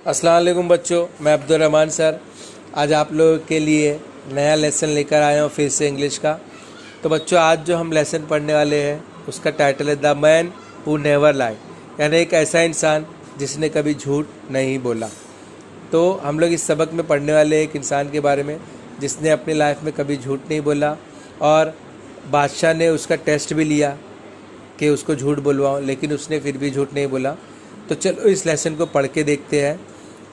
अस्सलाम वालेकुम बच्चों, मैं अब्दुल रहमान सर आज आप लोगों के लिए नया लेसन लेकर आया हूँ फिर से इंग्लिश का। तो बच्चों आज जो हम लेसन पढ़ने वाले हैं उसका टाइटल है द मैन हु नेवर लाई, यानी एक ऐसा इंसान जिसने कभी झूठ नहीं बोला। तो हम लोग इस सबक में पढ़ने वाले एक इंसान के बारे में जिसने अपनी लाइफ में कभी झूठ नहीं बोला और बादशाह ने उसका टेस्ट भी लिया कि उसको झूठ बोलवाओ, लेकिन उसने फिर भी झूठ नहीं बोला। तो चलो इस लेसन को पढ़ के देखते हैं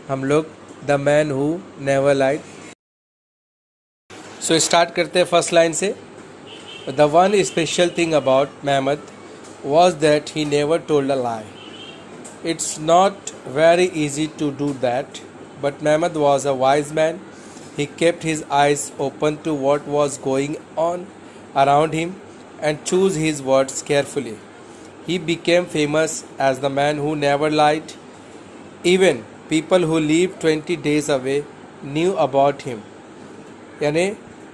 हम लोग, the man who never lied. So start करते हैं फर्स्ट लाइन से। The one special thing about Mehmed was that he never told a lie. It's not very easy to do that, but Mehmed was a wise man. He kept his eyes open to what was going on around him and chose his words carefully. He became famous as the man who never lied. Even people who lived 20 days away knew about him. यानी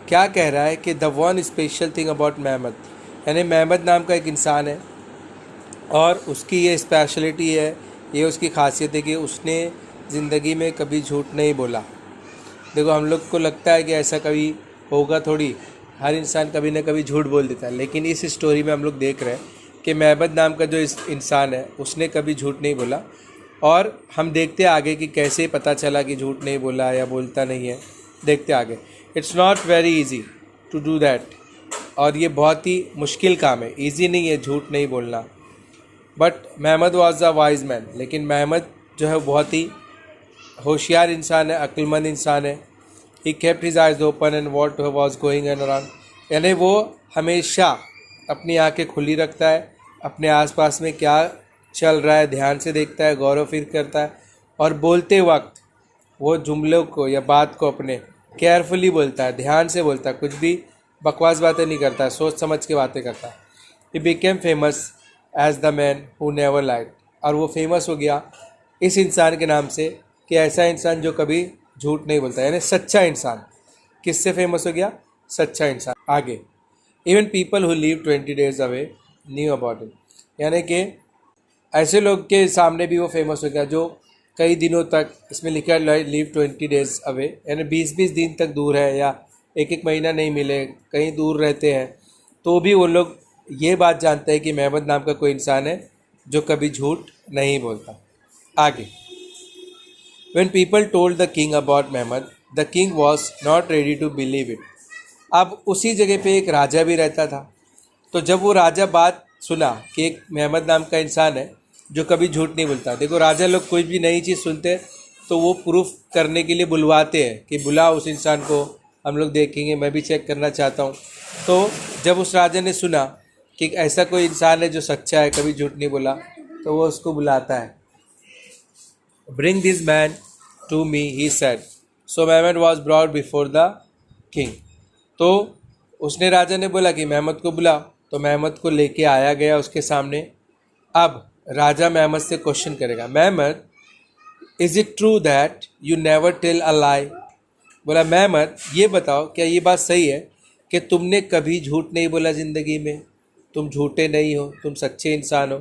क्या कह रहा है कि the one special thing about Mehmed, यानी Mehmed नाम का एक इंसान है और उसकी ये स्पेशलिटी है, ये उसकी खासियत है कि उसने ज़िंदगी में कभी झूठ नहीं बोला। देखो हम लोग को लगता है कि ऐसा कभी होगा थोड़ी, हर इंसान कभी ना कभी झूठ बोल देता है, लेकिन इस स्टोरी में हम लोग देख रहे हैं कि मेहमद नाम का जो इंसान है उसने कभी झूठ नहीं बोला। और हम देखते आगे कि कैसे पता चला कि झूठ नहीं बोला या बोलता नहीं है, देखते आगे। It's not very easy to do that, और ये बहुत ही मुश्किल काम है, ईजी नहीं है झूठ नहीं बोलना। But Mehmed was a wise man, लेकिन मेहमद जो है बहुत ही होशियार इंसान है, अक्लमंद इंसान है। He kept his eyes open and what was going on around, यानी वो हमेशा अपनी आंखें खुली रखता है, अपने आसपास में क्या चल रहा है ध्यान से देखता है, गौर व फिक्र करता है, और बोलते वक्त वो जुमलों को या बात को अपने केयरफुली बोलता है, ध्यान से बोलता है, कुछ भी बकवास बातें नहीं करता है, सोच समझ के बातें करता है। He became famous as the man who never lied, और वो फेमस हो गया इस इंसान के नाम से कि ऐसा इंसान जो कभी झूठ नहीं बोलता, यानी सच्चा इंसान। किससे फेमस हो गया? सच्चा इंसान। आगे, even people who live 20 days away knew about him, यानी कि ऐसे लोग के सामने भी वो फेमस हो गया जो कई दिनों तक, इसमें लिखा है लिव 20 days अवे, यानी 20-20 दिन तक दूर है या एक महीना नहीं मिले, कहीं दूर रहते हैं, तो भी वो लोग ये बात जानते हैं कि मेहमद नाम का कोई इंसान है जो कभी झूठ नहीं बोलता। आगे, When people told the king about Mehmed, the king was not ready to believe it. अब उसी जगह पे एक राजा भी रहता था, तो जब वो राजा बात सुना कि एक मेहमद नाम का इंसान है जो कभी झूठ नहीं बोलता। देखो राजा लोग कोई भी नई चीज़ सुनते तो वो प्रूफ करने के लिए बुलवाते हैं कि बुलाओ उस इंसान को, हम लोग देखेंगे, मैं भी चेक करना चाहता हूँ। तो जब उस राजा ने सुना कि ऐसा कोई इंसान है जो सच्चा है, कभी झूठ नहीं बोला, तो वो उसको बुलाता है। Bring this man to me, he said. So Mehmed was brought before the king. तो उसने राजा ने बोला कि मेहमद को बुलाओ, तो मेहमद को लेके आया गया उसके सामने। अब राजा मेहमद से क्वेश्चन करेगा, Mehmed is it true that you never tell a lie? बोला मेहमद ये बताओ क्या ये बात सही है कि तुमने कभी झूठ नहीं बोला ज़िंदगी में, तुम झूठे नहीं हो, तुम सच्चे इंसान हो?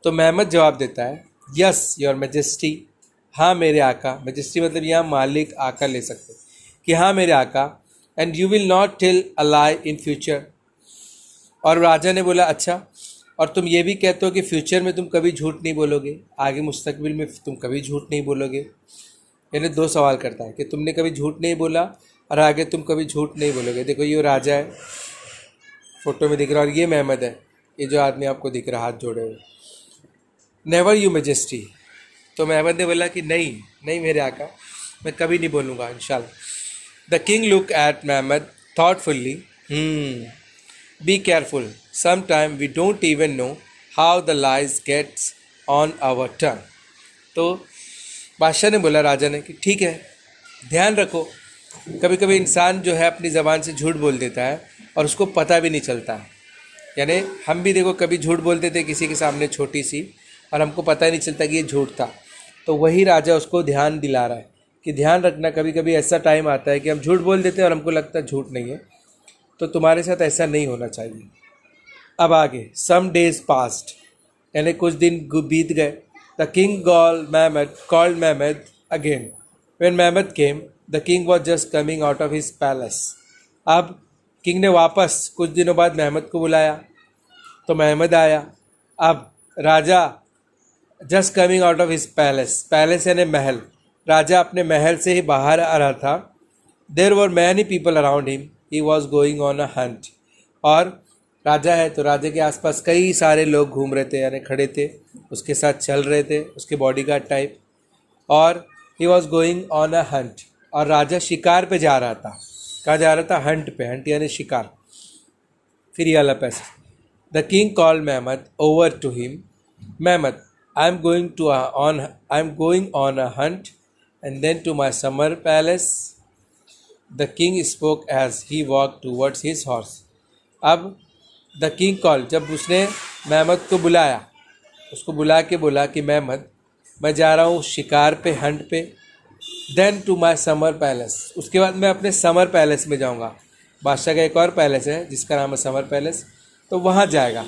तो मेहमद जवाब देता है, यस योर मैजेस्टी, हाँ मेरे आका। मैजेस्टी मतलब यहाँ मालिक, आका ले सकते कि हाँ मेरे आका। And you will not tell a lie in future, और राजा ने बोला अच्छा, और तुम ये भी कहते हो कि फ्यूचर में तुम कभी झूठ नहीं बोलोगे, आगे मुस्तकबिल में तुम कभी झूठ नहीं बोलोगे। यानी दो सवाल करता है कि तुमने कभी झूठ नहीं बोला और आगे तुम कभी झूठ नहीं बोलोगे। देखो ये राजा है, फोटो में दिख रहा है, और ये मेहमद है, ये जो आदमी आपको दिख रहा हाथ जोड़े हुए। Never you majesty. तो मेहमद ने बोला कि नहीं नहीं मेरे आका, मैं कभी नहीं बोलूँगा इंशाल्लाह। The king look at Mehmed thoughtfully, be careful, some time we don't even know how the lies gets on our turn. तो बादशाह ने बोला राजा ने कि ठीक है, ध्यान रखो, कभी कभी इंसान जो है अपनी ज़बान से झूठ बोल देता है और उसको पता भी नहीं चलता है। यानी हम भी देखो कभी झूठ बोलते थे किसी के सामने छोटी सी, और हमको पता ही नहीं चलता कि ये झूठ था। तो वही राजा उसको ध्यान दिला रहा है कि ध्यान रखना, कभी कभी ऐसा टाइम आता है कि हम झूठ बोल देते हैं और हमको लगता है झूठ नहीं है, तो तुम्हारे साथ ऐसा नहीं होना चाहिए। अब आगे, सम डेज पास्ट, यानी कुछ दिन बीत गए, The king called Mehmed again. When Mehmed came, the king was just coming out of his palace. अब किंग ने वापस कुछ दिनों बाद महमद को बुलाया, तो महमद आया. अब राजा just coming out of his palace, palace यानी महल, राजा अपने महल से ही बाहर आ रहा था. There were many people around him, he was going on a hunt. और राजा है तो राजा के आसपास कई सारे लोग घूम रहे थे, यानी खड़े थे, उसके साथ चल रहे थे, उसके बॉडीगार्ड टाइप. और ही was going on a hunt, और राजा शिकार पे जा रहा था. कहाँ जा रहा था? हंट पे. हंट यानी शिकार. फिर ये वाला passage. The king called Mehmed over to him. Mehmed, I am going on a hunt and then to my summer palace. The king spoke as he walk towards his horse. अब the king call, जब उसने महमद को बुलाया, उसको बुला के बोला कि महमद, मैं जा रहा हूँ शिकार पे, हंट पे. Then to my summer palace, उसके बाद मैं अपने समर पैलेस में जाऊँगा. बादशाह का एक और पैलेस है जिसका नाम है समर पैलेस, तो वहाँ जाएगा.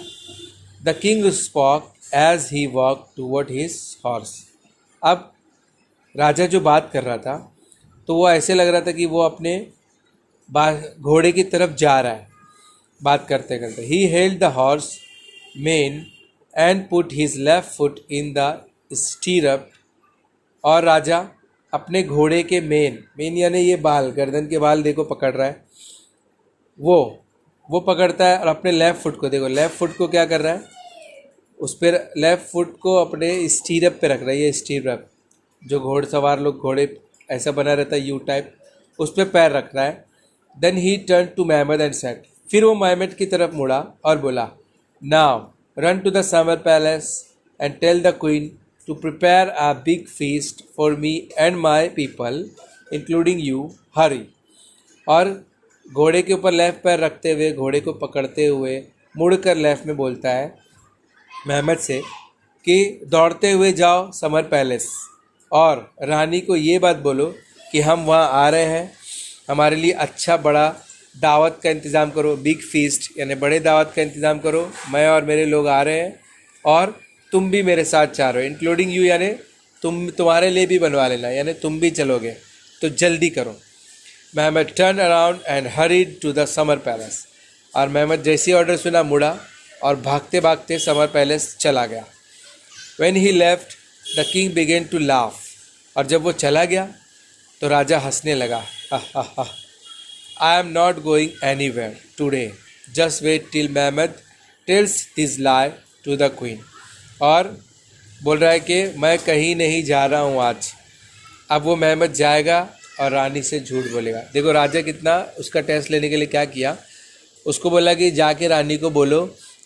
The king spoke as he walk toward his horse. अब राजा जो बात कर रहा था तो वो ऐसे लग रहा था कि वो अपने घोड़े की तरफ जा रहा है बात करते करते. He held the horse main and put his left foot in the स्टीरअप. और राजा अपने घोड़े के मेन यानी ये बाल, गर्दन के बाल देखो पकड़ रहा है, वो पकड़ता है. और अपने लेफ़्ट फुट को देखो, लेफ़्ट फुट को क्या कर रहा है, उस पर लेफ़्ट फुट को अपने स्टीरअप पे रख रहा है. ये स्टीरअप जो घोड़सवार लोग, घोड़े ऐसा बना रहता है यू टाइप, उस पर पैर रख रहा है. Then he turn to Mehmed and said, फिर वो महमद की तरफ मुड़ा और बोला, now run to the summer palace and tell the queen to prepare a big feast for me and my people, including you. Hurry. और घोड़े के ऊपर लेफ्ट पैर रखते हुए, घोड़े को पकड़ते हुए मुड़कर लेफ्ट में बोलता है महमद से कि दौड़ते हुए जाओ समर पैलेस, और रानी को ये बात बोलो कि हम वहाँ आ रहे हैं, हमारे लिए अच्छा बड़ा दावत का इंतज़ाम करो. बिग फीस्ट यानी बड़े दावत का इंतज़ाम करो, मैं और मेरे लोग आ रहे हैं, और तुम भी मेरे साथ चाह रहे हो, इंक्लूडिंग यू यानी तुम्हारे लिए भी बनवा लेना, यानी तुम भी चलोगे, तो जल्दी करो. Mehmed turn around and hurried to the summer palace. और महमद जैसी ऑर्डर सुना मुड़ा और भागते भागते समर पैलेस चला गया. When he left the king began to laugh. और जब वो चला गया तो राजा हंसने लगा. I am not going anywhere today, just wait till Mehmed tells this lie to the queen. और बोल रहा है कि मैं कहीं नहीं जा रहा हूँ आज. अब वो महमद जाएगा और रानी से झूठ बोलेगा. देखो राजा कितना उसका टेस्ट लेने के लिए क्या किया, उसको बोला कि जाके रानी को बोलो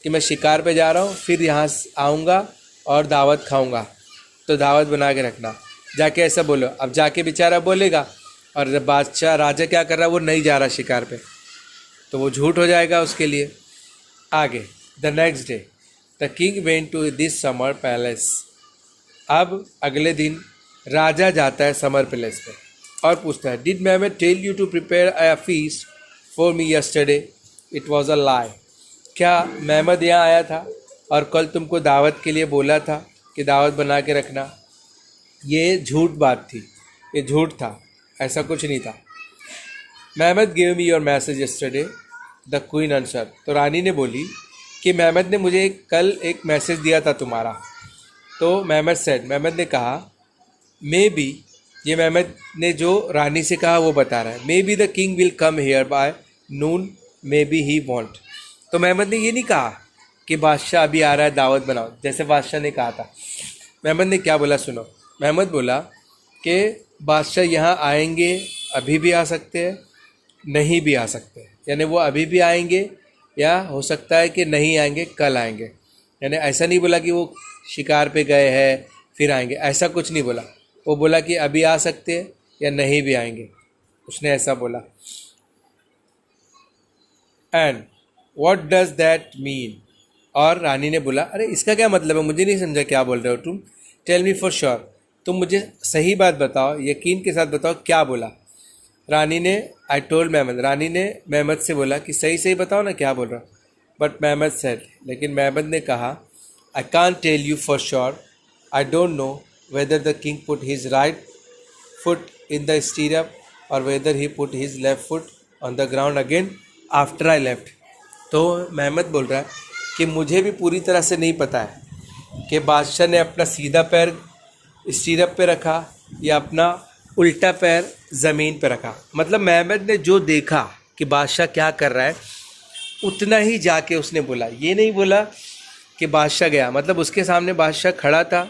कि मैं शिकार पे जा रहा हूँ, फिर यहाँ आऊँगा और दावत खाऊँगा, तो दावत बना के रखना, जाके ऐसा बोलो. अब जाके बेचारा बोलेगा, और जब बादशाह राजा क्या कर रहा है, वो नहीं जा रहा शिकार पे, तो वो झूठ हो जाएगा उसके लिए. आगे the next day the king went to this summer palace. अब अगले दिन राजा जाता है समर पैलेस पे और पूछता है, did Mehmed tell you to prepare a feast for me yesterday? It was a lie. क्या महमद यहाँ आया था और कल तुमको दावत के लिए बोला था कि दावत बना के रखना? ये झूठ बात थी, ये झूठ था, ऐसा कुछ नहीं था. Mehmed give me your message yesterday, the queen answer. तो रानी ने बोली कि महमद ने मुझे कल एक मैसेज दिया था तुम्हारा. तो महमद ने कहा, मे बी, ये महमद ने जो रानी से कहा वो बता रहा है, may be the king will come here by noon, may be he want. तो महमद ने ये नहीं कहा कि बादशाह अभी आ रहा है दावत बनाओ, जैसे बादशाह ने कहा था. महमद ने क्या बोला सुनो. महमद बोला कि बादशाह यहाँ आएंगे, अभी भी आ सकते हैं, नहीं भी आ सकते हैं, यानी वो अभी भी आएंगे या हो सकता है कि नहीं आएंगे, कल आएंगे. यानी ऐसा नहीं बोला कि वो शिकार पे गए हैं फिर आएंगे, ऐसा कुछ नहीं बोला. वो बोला कि अभी आ सकते हैं या नहीं भी आएंगे, उसने ऐसा बोला. And what does that mean? और रानी ने बोला, अरे इसका क्या मतलब है, मुझे नहीं समझा क्या बोल रहे हो तुम. टेल मी फॉर श्योर, तुम मुझे सही बात बताओ, यकीन के साथ बताओ क्या बोला. रानी ने, आई टोल्ड महमद, रानी ने महमद से बोला कि सही सही बताओ ना क्या बोल रहा हूँ. बट महमद सेड, लेकिन महमद ने कहा, I can't tell you for sure, I don't know whether the king put his right foot in the stirrup or whether he put his left foot on the ground again after I left. तो महमद बोल रहा है कि मुझे भी पूरी तरह से नहीं पता है कि बादशाह ने अपना सीधा पैर स्टीरअप पे रखा या अपना उल्टा पैर ज़मीन पे रखा। मतलब महमद ने जो देखा कि बादशाह क्या कर रहा है उतना ही जाके उसने बोला। ये नहीं बोला कि बादशाह गया, मतलब उसके सामने बादशाह खड़ा था,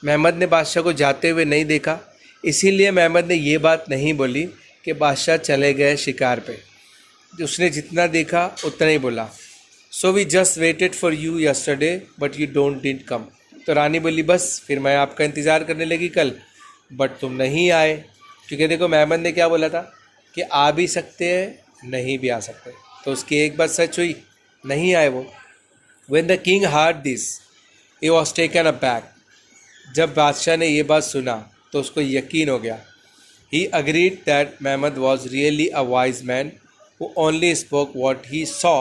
महमद ने बादशाह को जाते हुए नहीं देखा, इसीलिए महमद ने ये बात नहीं बोली कि बादशाह चले गए शिकार पे। उसने जितना देखा उतना ही बोला। So we just waited for you yesterday but you didn't come. तो रानी बोली बस फिर मैं आपका इंतज़ार करने लगी कल, बट तुम नहीं आए। क्योंकि देखो महमद ने क्या बोला था कि आ भी सकते हैं नहीं भी आ सकते, तो उसकी एक बात सच हुई, नहीं आए वो। When the king heard this, he was taken aback. जब बादशाह ने ये बात सुना तो उसको यकीन हो गया। He agreed that Mehmed was really a wise man who only spoke what he saw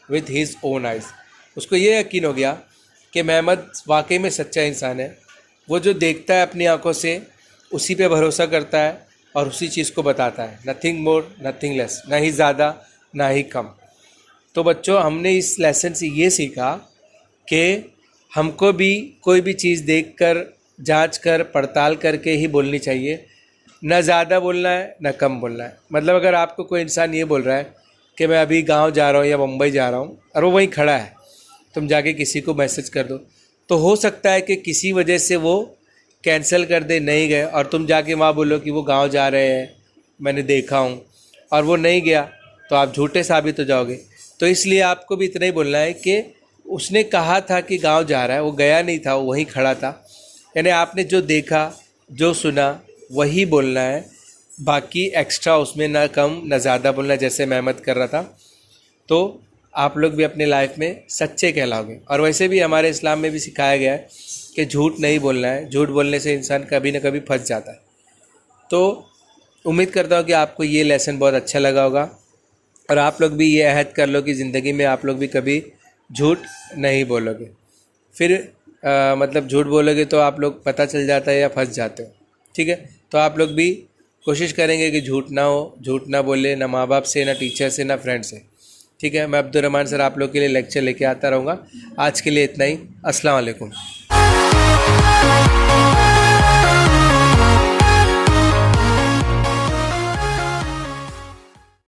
with his own eyes. उसको ये यकीन हो गया कि महमद वाकई में सच्चा इंसान है। वो जो देखता है अपनी आंखों से उसी पे भरोसा करता है और उसी चीज़ को बताता है। नथिंग मोर नथिंग लेस, ना ही ज़्यादा ना ही कम। तो बच्चों हमने इस लेसन से ये सीखा कि हमको भी कोई भी चीज़ देखकर जांच कर पड़ताल करके ही बोलनी चाहिए, ना ज़्यादा बोलना है ना कम बोलना है। मतलब अगर आपको कोई इंसान ये बोल रहा है कि मैं अभी गांव जा रहा हूँ या मुंबई जा रहा हूँ और वो वहीं खड़ा है, तुम जाके किसी को मैसेज कर दो, तो हो सकता है कि किसी वजह से वो कैंसिल कर दे, नहीं गए, और तुम जाके वहाँ बोलो कि वो गांव जा रहे हैं मैंने देखा हूँ, और वो नहीं गया, तो आप झूठे साबित हो जाओगे। तो इसलिए आपको भी इतना ही बोलना है कि उसने कहा था कि गांव जा रहा है, वो गया नहीं था, वो वहीं खड़ा था। यानी आपने जो देखा जो सुना वही बोलना है, बाकी एक्स्ट्रा उसमें ना कम ना ज़्यादा बोलना, जैसे महमद कर रहा था। तो आप लोग भी अपने लाइफ में सच्चे कहलाओगे। और वैसे भी हमारे इस्लाम में भी सिखाया गया है कि झूठ नहीं बोलना है, झूठ बोलने से इंसान कभी ना कभी फंस जाता है। तो उम्मीद करता हूँ कि आपको ये लेसन बहुत अच्छा लगा होगा और आप लोग भी ये अहद कर लो कि ज़िंदगी में आप लोग भी कभी झूठ नहीं बोलोगे। फिर मतलब झूठ बोलोगे तो आप लोग पता चल जाता है या फंस जाते हो। ठीक है, तो आप लोग भी कोशिश करेंगे कि झूठ ना हो, झूठ ना बोले, ना माँ बाप से, ना टीचर से, ना फ्रेंड से। ठीक है, मैं अब्दुल रहमान सर आप लोग के लिए लेक्चर लेके आता रहूँगा। आज के लिए इतना ही। अस्सलाम वालेकुम।